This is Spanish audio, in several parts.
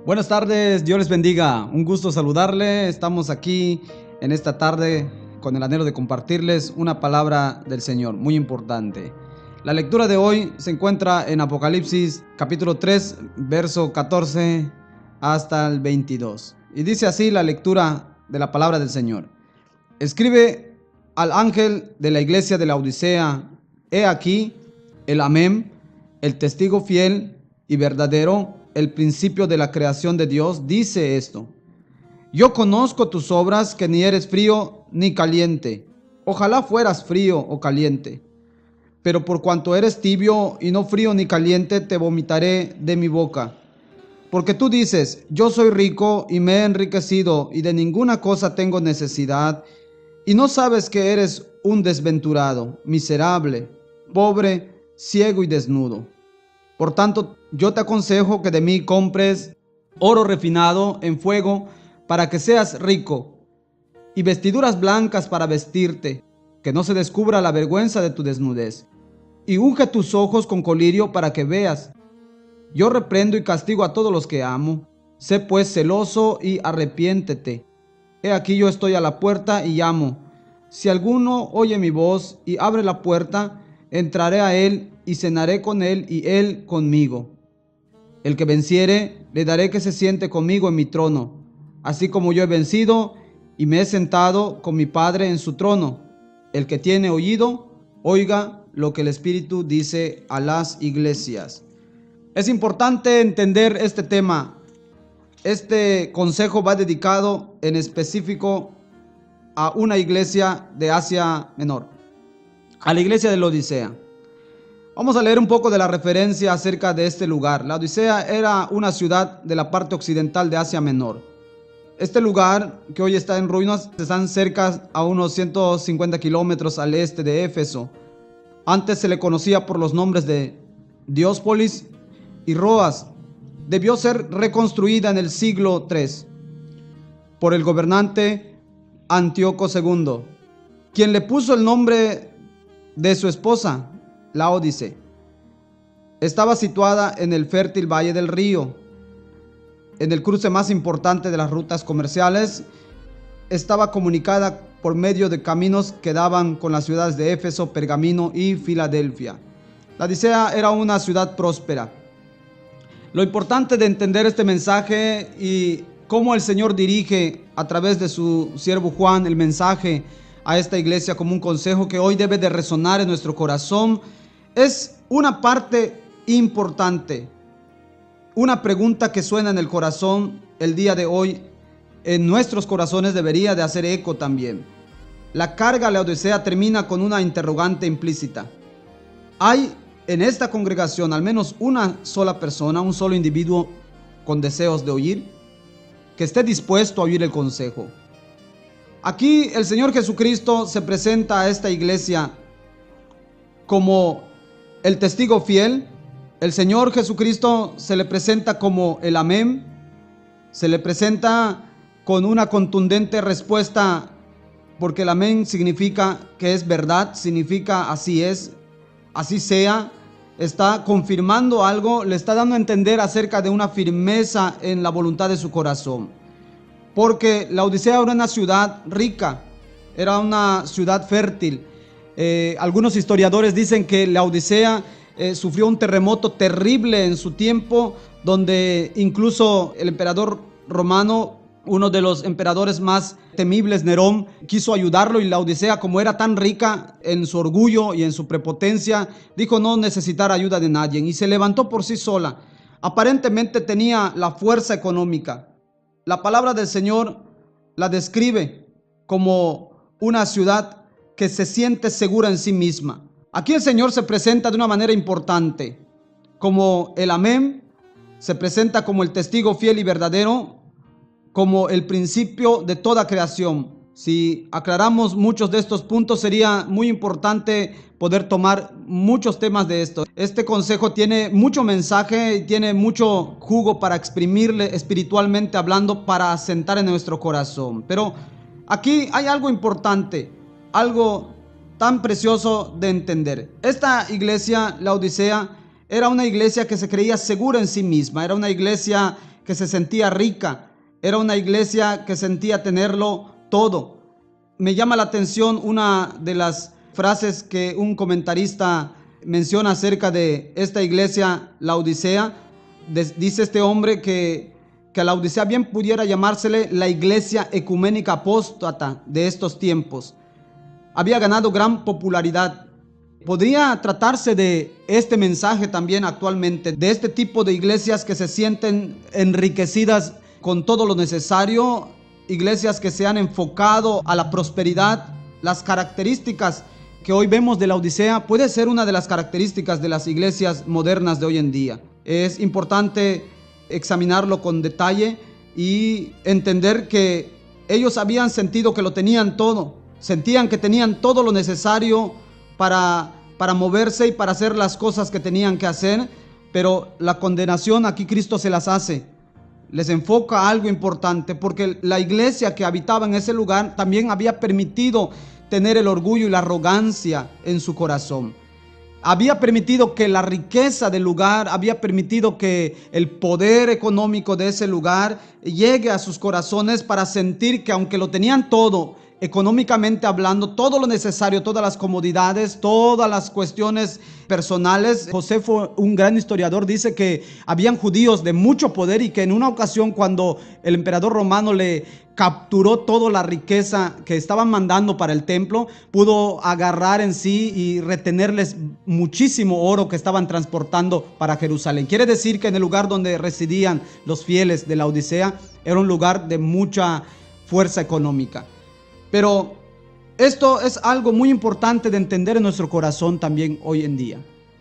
Buenas tardes, Dios les bendiga. Un gusto saludarle. Estamos aquí en esta tarde con el anhelo de compartirles una palabra del Señor muy importante. La lectura de hoy se encuentra en Apocalipsis capítulo 3, verso 14 hasta el 22. Y dice así la lectura de la palabra del Señor. Escribe al ángel de la iglesia de la Odisea: he aquí el Amén, el testigo fiel y verdadero, el principio de la creación de Dios, dice esto: yo conozco tus obras, que ni eres frío ni caliente. Ojalá fueras frío o caliente. Pero por cuanto eres tibio y no frío ni caliente, te vomitaré de mi boca. Porque tú dices: yo soy rico y me he enriquecido, y de ninguna cosa tengo necesidad, y no sabes que eres un desventurado, miserable, pobre, ciego y desnudo. Por tanto, yo te aconsejo que de mí compres oro refinado en fuego para que seas rico, y vestiduras blancas para vestirte, que no se descubra la vergüenza de tu desnudez, y unge tus ojos con colirio para que veas. Yo reprendo y castigo a todos los que amo. Sé pues celoso y arrepiéntete. He aquí yo estoy a la puerta y llamo. Si alguno oye mi voz y abre la puerta, entraré a él y cenaré con él y él conmigo. El que venciere, le daré que se siente conmigo en mi trono, así como yo he vencido y me he sentado con mi Padre en su trono. El que tiene oído, oiga lo que el Espíritu dice a las iglesias. Es importante entender este tema. Este consejo va dedicado en específico a una iglesia de Asia Menor, a la iglesia de la Odisea. Vamos a leer un poco de la referencia acerca de este lugar. La Odisea era una ciudad de la parte occidental de Asia Menor. Este lugar, que hoy está en ruinas, está cerca a unos 150 kilómetros al este de Éfeso. Antes se le conocía por los nombres de Diospolis y Roas. Debió ser reconstruida en el siglo III por el gobernante Antíoco II, quien le puso el nombre de su esposa, Laódice. Estaba situada en el fértil valle del río, en el cruce más importante de las rutas comerciales. Estaba comunicada por medio de caminos que daban con las ciudades de Éfeso, Pergamino y Filadelfia. La Odisea era una ciudad próspera. Lo importante de entender este mensaje y cómo el Señor dirige a través de su siervo Juan el mensaje a esta iglesia como un consejo que hoy debe de resonar en nuestro corazón, es una parte importante. Una pregunta que suena en el corazón el día de hoy, en nuestros corazones debería de hacer eco también. La carga a la Odisea termina con una interrogante implícita. ¿Hay en esta congregación al menos una sola persona, un solo individuo con deseos de oír, que esté dispuesto a oír el consejo? Aquí el Señor Jesucristo se presenta a esta iglesia como el testigo fiel. El Señor Jesucristo se le presenta como el Amén. Se le presenta con una contundente respuesta, porque el Amén significa que es verdad, significa así es, así sea. Está confirmando algo, le está dando a entender acerca de una firmeza en la voluntad de su corazón. Porque la Odisea era una ciudad rica, era una ciudad fértil. Algunos historiadores dicen que la Odisea sufrió un terremoto terrible en su tiempo, donde incluso el emperador romano, uno de los emperadores más temibles, Nerón, quiso ayudarlo, y la Odisea, como era tan rica en su orgullo y en su prepotencia, dijo no necesitar ayuda de nadie y se levantó por sí sola. Aparentemente tenía la fuerza económica. La palabra del Señor la describe como una ciudad que se siente segura en sí misma. Aquí el Señor se presenta de una manera importante, como el Amén, se presenta como el testigo fiel y verdadero, como el principio de toda creación. Si aclaramos muchos de estos puntos, sería muy importante poder tomar muchos temas de esto. Este consejo tiene mucho mensaje y tiene mucho jugo para exprimirle espiritualmente hablando, para asentar en nuestro corazón. Pero aquí hay algo importante, algo tan precioso de entender. Esta iglesia, la Odisea, era una iglesia que se creía segura en sí misma. Era una iglesia que se sentía rica, era una iglesia que sentía tenerlo todo. Me llama la atención una de las frases que un comentarista menciona acerca de esta iglesia Laodicea. Dice este hombre que Laodicea bien pudiera llamársele la iglesia ecuménica apóstata de estos tiempos. Había ganado gran popularidad. Podría tratarse de este mensaje también actualmente, de este tipo de iglesias que se sienten enriquecidas con todo lo necesario, iglesias que se han enfocado a la prosperidad. Las características que hoy vemos de la Odisea puede ser una de las características de las iglesias modernas de hoy en día. Es importante examinarlo con detalle y entender que ellos habían sentido que lo tenían todo, sentían que tenían todo lo necesario para moverse y para hacer las cosas que tenían que hacer, pero la condenación aquí Cristo se las hace. Les enfoca algo importante, porque la iglesia que habitaba en ese lugar también había permitido tener el orgullo y la arrogancia en su corazón. Había permitido que la riqueza del lugar, había permitido que el poder económico de ese lugar llegue a sus corazones para sentir que aunque lo tenían todo, económicamente hablando, todo lo necesario, todas las comodidades, todas las cuestiones personales. Josefo, un gran historiador, dice que habían judíos de mucho poder y que en una ocasión, cuando el emperador romano le capturó toda la riqueza que estaban mandando para el templo, pudo agarrar en sí y retenerles muchísimo oro que estaban transportando para Jerusalén. Quiere decir que en el lugar donde residían los fieles de la Odisea era un lugar de mucha fuerza económica. Pero esto es algo muy importante de entender en nuestro corazón también hoy en día.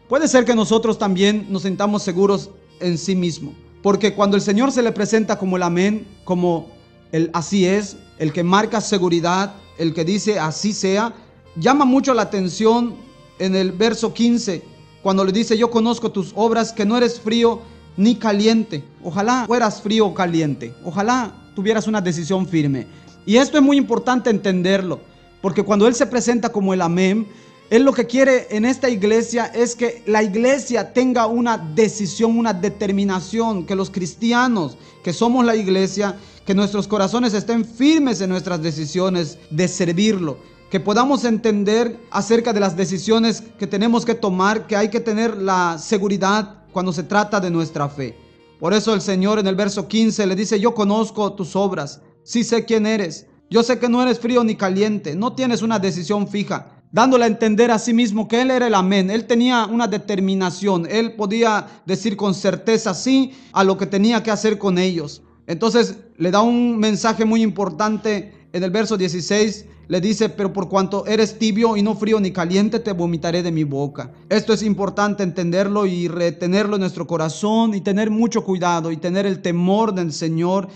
Puede ser que nosotros también nos sintamos seguros en sí mismo, porque cuando el Señor se le presenta como el amén, como el así es, el que marca seguridad, el que dice así sea, llama mucho la atención en el verso 15, cuando le dice: yo conozco tus obras, que no eres frío ni caliente. Ojalá fueras frío o caliente, ojalá tuvieras una decisión firme. Y esto es muy importante entenderlo, porque cuando Él se presenta como el amén, Él lo que quiere en esta iglesia es que la iglesia tenga una decisión, una determinación, que los cristianos que somos la iglesia, que nuestros corazones estén firmes en nuestras decisiones de servirlo, que podamos entender acerca de las decisiones que tenemos que tomar, que hay que tener la seguridad cuando se trata de nuestra fe. Por eso el Señor en el verso 15 le dice: yo conozco tus obras, sí sé quién eres, yo sé que no eres frío ni caliente, no tienes una decisión fija, dándole a entender a sí mismo que Él era el amén. Él tenía una determinación, Él podía decir con certeza sí a lo que tenía que hacer con ellos. Entonces le da un mensaje muy importante en el verso 16, le dice: pero por cuanto eres tibio y no frío ni caliente, te vomitaré de mi boca. Esto es importante entenderlo y retenerlo en nuestro corazón y tener mucho cuidado y tener el temor del Señor,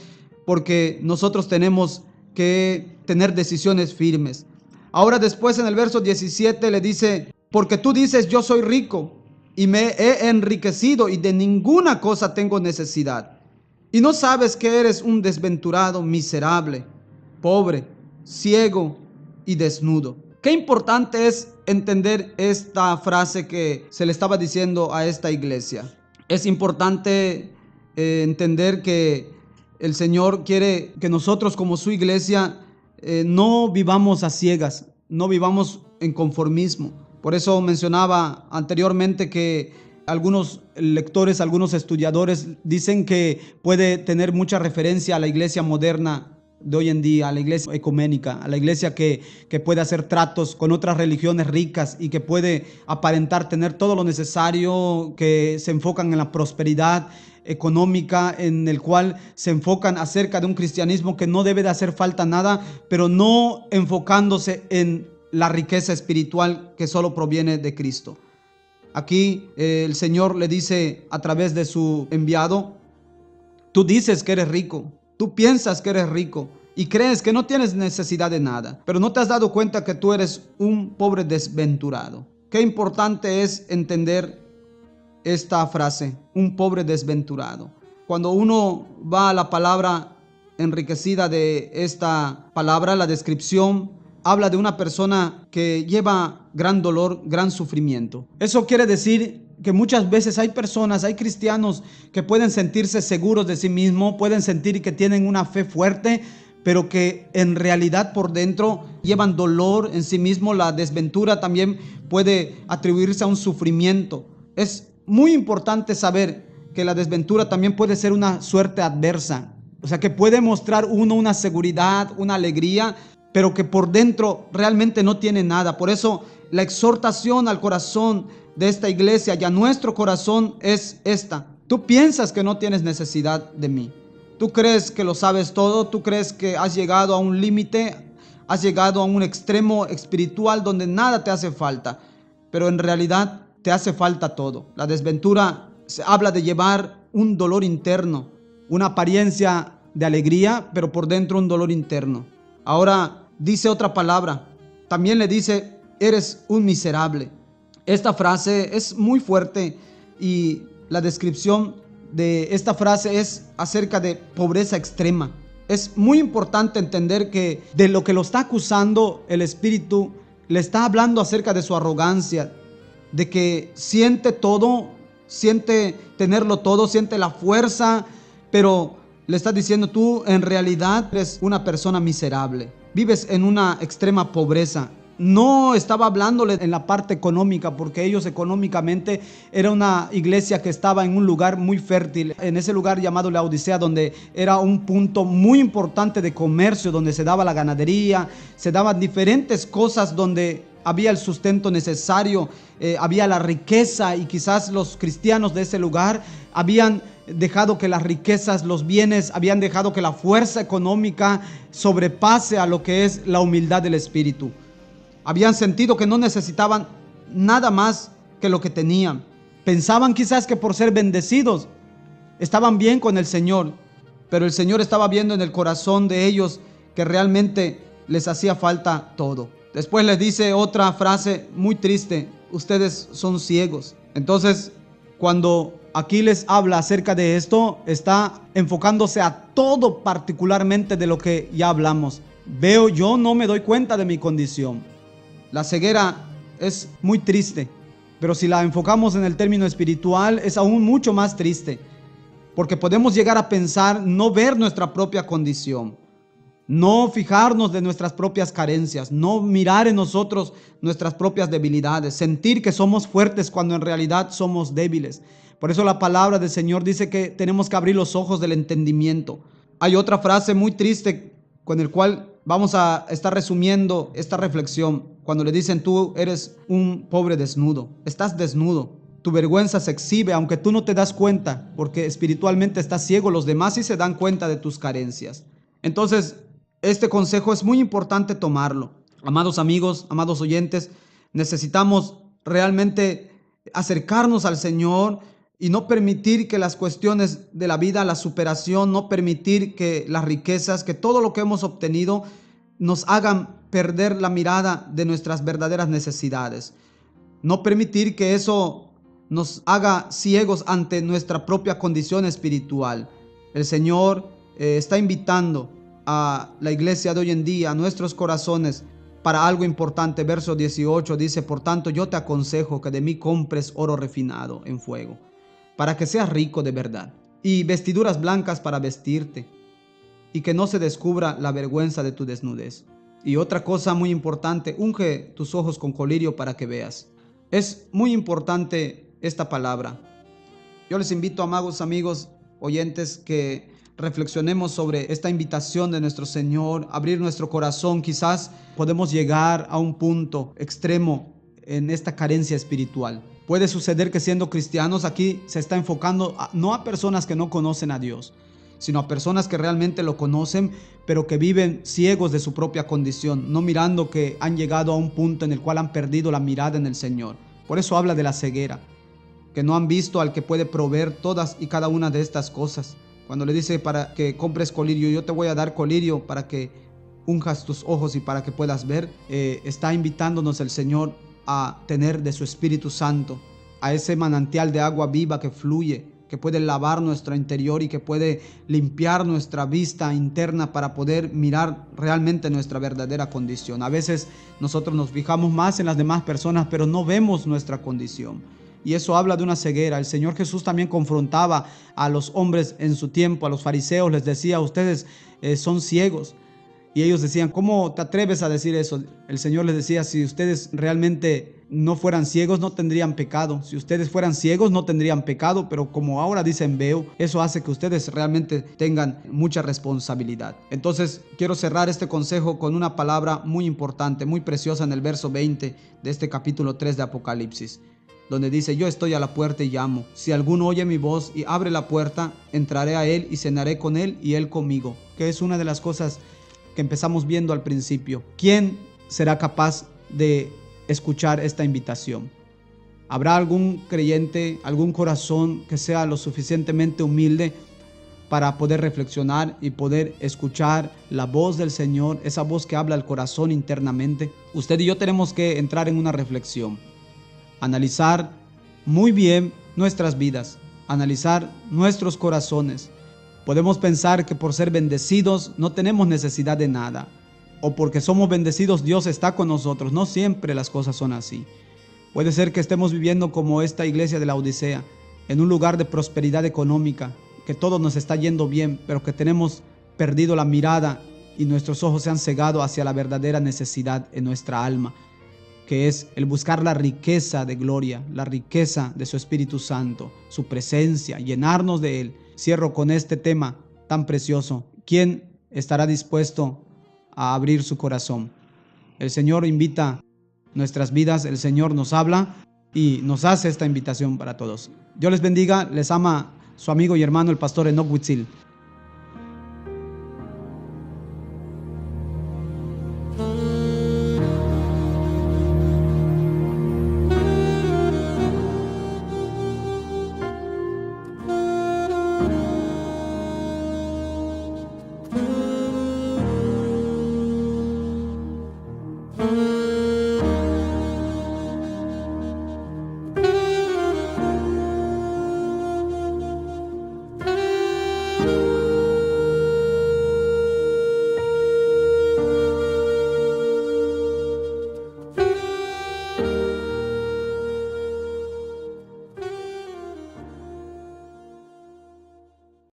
porque nosotros tenemos que tener decisiones firmes. Ahora después en el verso 17 le dice: porque tú dices yo soy rico y me he enriquecido y de ninguna cosa tengo necesidad. Y no sabes que eres un desventurado, miserable, pobre, ciego y desnudo. Qué importante es entender esta frase que se le estaba diciendo a esta iglesia. Es importante entender que el Señor quiere que nosotros como su iglesia no vivamos a ciegas, no vivamos en conformismo. Por eso mencionaba anteriormente que algunos lectores, algunos estudiadores dicen que puede tener mucha referencia a la iglesia moderna de hoy en día, a la iglesia ecuménica, a la iglesia que puede hacer tratos con otras religiones ricas y que puede aparentar tener todo lo necesario, que se enfocan en la prosperidad económica, en el cual se enfocan acerca de un cristianismo que no debe de hacer falta nada, pero no enfocándose en la riqueza espiritual que solo proviene de Cristo. Aquí el Señor le dice a través de su enviado: tú dices que eres rico, tú piensas que eres rico y crees que no tienes necesidad de nada, pero no te has dado cuenta que tú eres un pobre desventurado. Qué importante es entender esta frase, un pobre desventurado. Cuando uno va a la palabra enriquecida de esta palabra, la descripción habla de una persona que lleva gran dolor, gran sufrimiento. Eso quiere decir que muchas veces hay personas, hay cristianos que pueden sentirse seguros de sí mismos, pueden sentir que tienen una fe fuerte, pero que en realidad por dentro llevan dolor en sí mismo. La desventura también puede atribuirse a un sufrimiento. Es muy importante saber que la desventura también puede ser una suerte adversa. O sea, que puede mostrar uno una seguridad, una alegría, pero que por dentro realmente no tiene nada. Por eso la exhortación al corazón de esta iglesia y a nuestro corazón es esta: tú piensas que no tienes necesidad de mí, tú crees que lo sabes todo, tú crees que has llegado a un límite, has llegado a un extremo espiritual donde nada te hace falta, pero en realidad te hace falta todo. La desventura se habla de llevar un dolor interno, una apariencia de alegría, pero por dentro un dolor interno. Ahora dice otra palabra, también le dice: eres un miserable. Esta frase es muy fuerte y la descripción de esta frase es acerca de pobreza extrema. Es muy importante entender que de lo que lo está acusando el Espíritu, le está hablando acerca de su arrogancia, de que siente todo, siente tenerlo todo, siente la fuerza, pero le está diciendo: tú en realidad eres una persona miserable, vives en una extrema pobreza. No estaba hablándole en la parte económica, porque ellos económicamente era una iglesia que estaba en un lugar muy fértil, en ese lugar llamado Laodicea, donde era un punto muy importante de comercio, donde se daba la ganadería, se daban diferentes cosas, donde había el sustento necesario, había la riqueza, y quizás los cristianos de ese lugar habían dejado que las riquezas, los bienes, habían dejado que la fuerza económica sobrepase a lo que es la humildad del espíritu. Habían sentido que no necesitaban nada más que lo que tenían. Pensaban quizás que por ser bendecidos estaban bien con el Señor, pero el Señor estaba viendo en el corazón de ellos que realmente les hacía falta todo. Después les dice otra frase muy triste: ustedes son ciegos. Entonces, cuando aquí les habla acerca de esto, está enfocándose a todo, particularmente de lo que ya hablamos. Veo, yo no me doy cuenta de mi condición. La ceguera es muy triste, pero si la enfocamos en el término espiritual es aún mucho más triste, porque podemos llegar a pensar no ver nuestra propia condición, no fijarnos de nuestras propias carencias, no mirar en nosotros nuestras propias debilidades, sentir que somos fuertes cuando en realidad somos débiles. Por eso la palabra del Señor dice que tenemos que abrir los ojos del entendimiento. Hay otra frase muy triste con el cual vamos a estar resumiendo esta reflexión, cuando le dicen: tú eres un pobre desnudo, estás desnudo, tu vergüenza se exhibe aunque tú no te das cuenta, porque espiritualmente estás ciego. Los demás sí se dan cuenta de tus carencias. Entonces, este consejo es muy importante tomarlo. Amados amigos, amados oyentes, necesitamos realmente acercarnos al Señor y no permitir que las cuestiones de la vida, la superación, no permitir que las riquezas, que todo lo que hemos obtenido nos hagan perder la mirada de nuestras verdaderas necesidades. No permitir que eso nos haga ciegos ante nuestra propia condición espiritual. El Señor está invitando a la iglesia de hoy en día, a nuestros corazones, para algo importante. Verso 18 dice: por tanto, yo te aconsejo que de mí compres oro refinado en fuego, para que seas rico de verdad, y vestiduras blancas para vestirte, y que no se descubra la vergüenza de tu desnudez. Y otra cosa muy importante: unge tus ojos con colirio para que veas. Es muy importante esta palabra. Yo les invito, amados amigos oyentes, que reflexionemos sobre esta invitación de nuestro Señor, abrir nuestro corazón. Quizás podemos llegar a un punto extremo en esta carencia espiritual. Puede suceder que, siendo cristianos, aquí se está enfocando no a personas que no conocen a Dios, sino a personas que realmente lo conocen, pero que viven ciegos de su propia condición, no mirando que han llegado a un punto en el cual han perdido la mirada en el Señor. Por eso habla de la ceguera, que no han visto al que puede proveer todas y cada una de estas cosas. Cuando le dice para que compres colirio, yo te voy a dar colirio para que unjas tus ojos y para que puedas ver, está invitándonos el Señor a tener de su Espíritu Santo, a ese manantial de agua viva que fluye, que puede lavar nuestro interior y que puede limpiar nuestra vista interna para poder mirar realmente nuestra verdadera condición. A veces nosotros nos fijamos más en las demás personas, pero no vemos nuestra condición. y eso habla de una ceguera. El Señor Jesús también confrontaba a los hombres en su tiempo, a los fariseos, les decía: ustedes son ciegos. Y ellos decían: ¿cómo te atreves a decir eso? El Señor les decía: si ustedes realmente no fueran ciegos, no tendrían pecado. Si ustedes fueran ciegos, no tendrían pecado, pero como ahora dicen veo, eso hace que ustedes realmente tengan mucha responsabilidad. Entonces, quiero cerrar este consejo con una palabra muy importante, muy preciosa, en el verso 20 de este capítulo 3 de Apocalipsis, donde dice: yo estoy a la puerta y llamo. Si alguno oye mi voz y abre la puerta, entraré a él y cenaré con él y él conmigo. Que es una de las cosas que empezamos viendo al principio. ¿Quién será capaz de escuchar esta invitación? ¿Habrá algún creyente, algún corazón que sea lo suficientemente humilde para poder reflexionar y poder escuchar la voz del Señor, esa voz que habla al corazón internamente? Usted y yo tenemos que entrar en una reflexión, analizar muy bien nuestras vidas, analizar nuestros corazones. Podemos pensar que por ser bendecidos no tenemos necesidad de nada, o porque somos bendecidos Dios está con nosotros. No siempre las cosas son así. Puede ser que estemos viviendo como esta iglesia de la Odisea, en un lugar de prosperidad económica, que todo nos está yendo bien, pero que tenemos perdido la mirada y nuestros ojos se han cegado hacia la verdadera necesidad en nuestra alma, que es el buscar la riqueza de gloria, la riqueza de su Espíritu Santo, su presencia, llenarnos de Él. Cierro con este tema tan precioso. ¿Quién estará dispuesto a abrir su corazón? El Señor invita nuestras vidas, el Señor nos habla y nos hace esta invitación para todos. Dios les bendiga, les ama su amigo y hermano el pastor Enoch Huitzil. Mm-hmm.